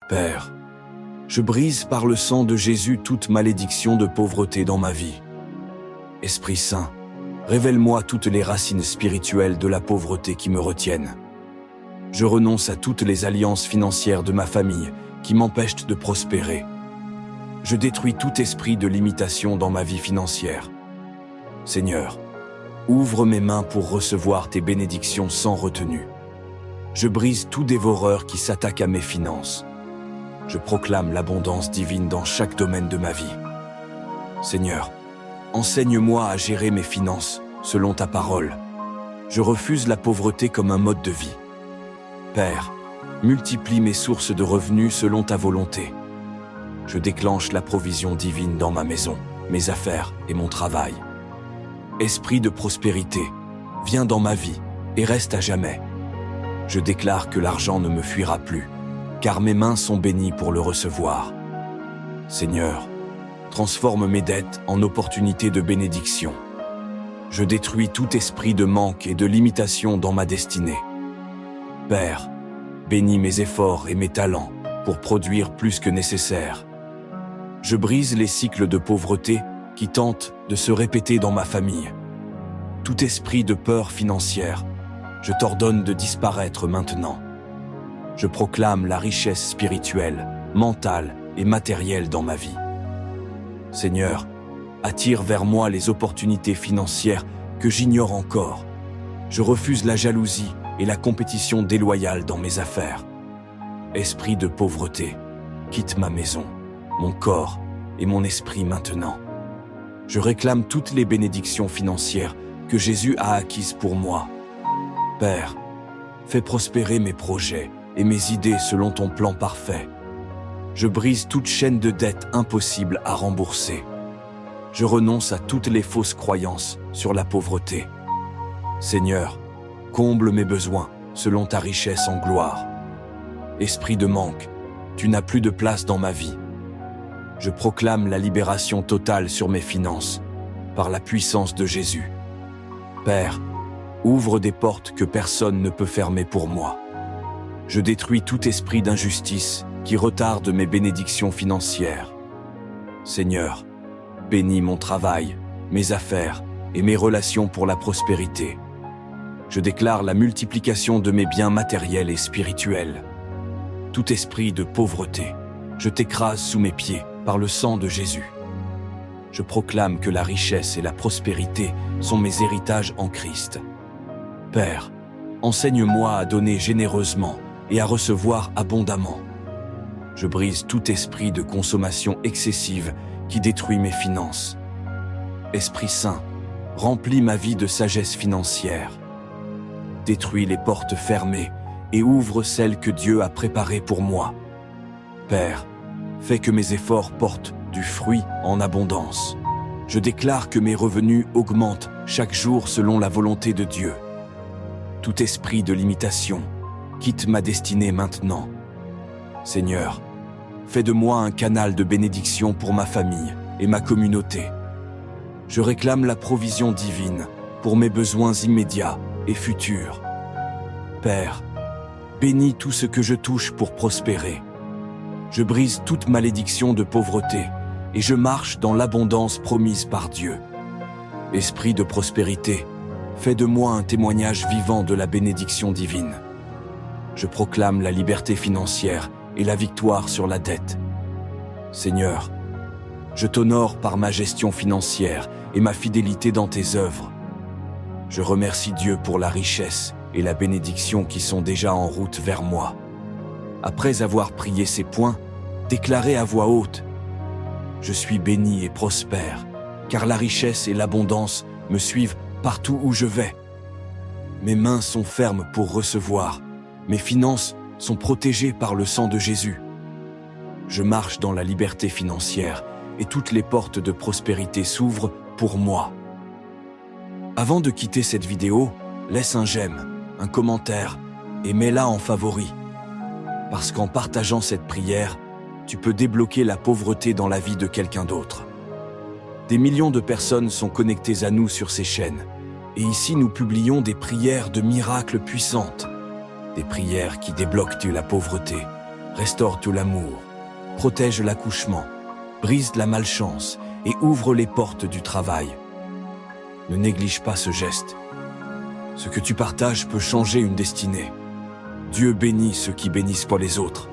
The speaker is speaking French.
Père, je brise par le sang de Jésus toute malédiction de pauvreté dans ma vie. Esprit Saint, révèle-moi toutes les racines spirituelles de la pauvreté qui me retiennent. Je renonce à toutes les alliances financières de ma famille qui m'empêchent de prospérer. Je détruis tout esprit de limitation dans ma vie financière. Seigneur, ouvre mes mains pour recevoir tes bénédictions sans retenue. Je brise tout dévoreur qui s'attaque à mes finances. Je proclame l'abondance divine dans chaque domaine de ma vie. Seigneur, enseigne-moi à gérer mes finances selon ta parole. Je refuse la pauvreté comme un mode de vie. Père, multiplie mes sources de revenus selon ta volonté. Je déclenche la provision divine dans ma maison, mes affaires et mon travail. Esprit de prospérité, viens dans ma vie et reste à jamais. Je déclare que l'argent ne me fuira plus, car mes mains sont bénies pour le recevoir. Seigneur, transforme mes dettes en opportunités de bénédiction. Je détruis tout esprit de manque et de limitation dans ma destinée. Père, bénis mes efforts et mes talents pour produire plus que nécessaire. Je brise les cycles de pauvreté qui tentent de se répéter dans ma famille. Tout esprit de peur financière, je t'ordonne de disparaître maintenant. Je proclame la richesse spirituelle, mentale et matérielle dans ma vie. Seigneur, attire vers moi les opportunités financières que j'ignore encore. Je refuse la jalousie et la compétition déloyale dans mes affaires. Esprit de pauvreté, quitte ma maison, mon corps et mon esprit maintenant. Je réclame toutes les bénédictions financières que Jésus a acquises pour moi. Père, fais prospérer mes projets et mes idées selon ton plan parfait. Je brise toute chaîne de dettes impossible à rembourser. Je renonce à toutes les fausses croyances sur la pauvreté. Seigneur, comble mes besoins selon ta richesse en gloire. Esprit de manque, tu n'as plus de place dans ma vie. Je proclame la libération totale sur mes finances par la puissance de Jésus. Père, ouvre des portes que personne ne peut fermer pour moi. Je détruis tout esprit d'injustice qui retarde mes bénédictions financières. Seigneur, bénis mon travail, mes affaires et mes relations pour la prospérité. Je déclare la multiplication de mes biens matériels et spirituels. Tout esprit de pauvreté, je t'écrase sous mes pieds par le sang de Jésus. Je proclame que la richesse et la prospérité sont mes héritages en Christ. Père, enseigne-moi à donner généreusement et à recevoir abondamment. Je brise tout esprit de consommation excessive qui détruit mes finances. Esprit Saint, remplis ma vie de sagesse financière. Détruis les portes fermées et ouvre celles que Dieu a préparées pour moi. Père, fais que mes efforts portent du fruit en abondance. Je déclare que mes revenus augmentent chaque jour selon la volonté de Dieu. Tout esprit de limitation, quitte ma destinée maintenant. Seigneur, fais de moi un canal de bénédiction pour ma famille et ma communauté. Je réclame la provision divine pour mes besoins immédiats et futurs. Père, bénis tout ce que je touche pour prospérer. Je brise toute malédiction de pauvreté et je marche dans l'abondance promise par Dieu. Esprit de prospérité, fais de moi un témoignage vivant de la bénédiction divine. Je proclame la liberté financière et la victoire sur la dette. Seigneur, je t'honore par ma gestion financière et ma fidélité dans tes œuvres. Je remercie Dieu pour la richesse et la bénédiction qui sont déjà en route vers moi. Après avoir prié ces points, déclarez à voix haute: Je suis béni et prospère, car la richesse et l'abondance me suivent partout où je vais. Mes mains sont fermes pour recevoir, mes finances sont protégées par le sang de Jésus. Je marche dans la liberté financière et toutes les portes de prospérité s'ouvrent pour moi. Avant de quitter cette vidéo, laisse un j'aime, un commentaire et mets-la en favori. Parce qu'en partageant cette prière, tu peux débloquer la pauvreté dans la vie de quelqu'un d'autre. Des millions de personnes sont connectées à nous sur ces chaînes. Et ici, nous publions des prières de miracles puissantes. Des prières qui débloquent la pauvreté, restaure tout l'amour, protège l'accouchement, brise la malchance et ouvre les portes du travail. Ne néglige pas ce geste. Ce que tu partages peut changer une destinée. Dieu bénit ceux qui bénissent pas les autres.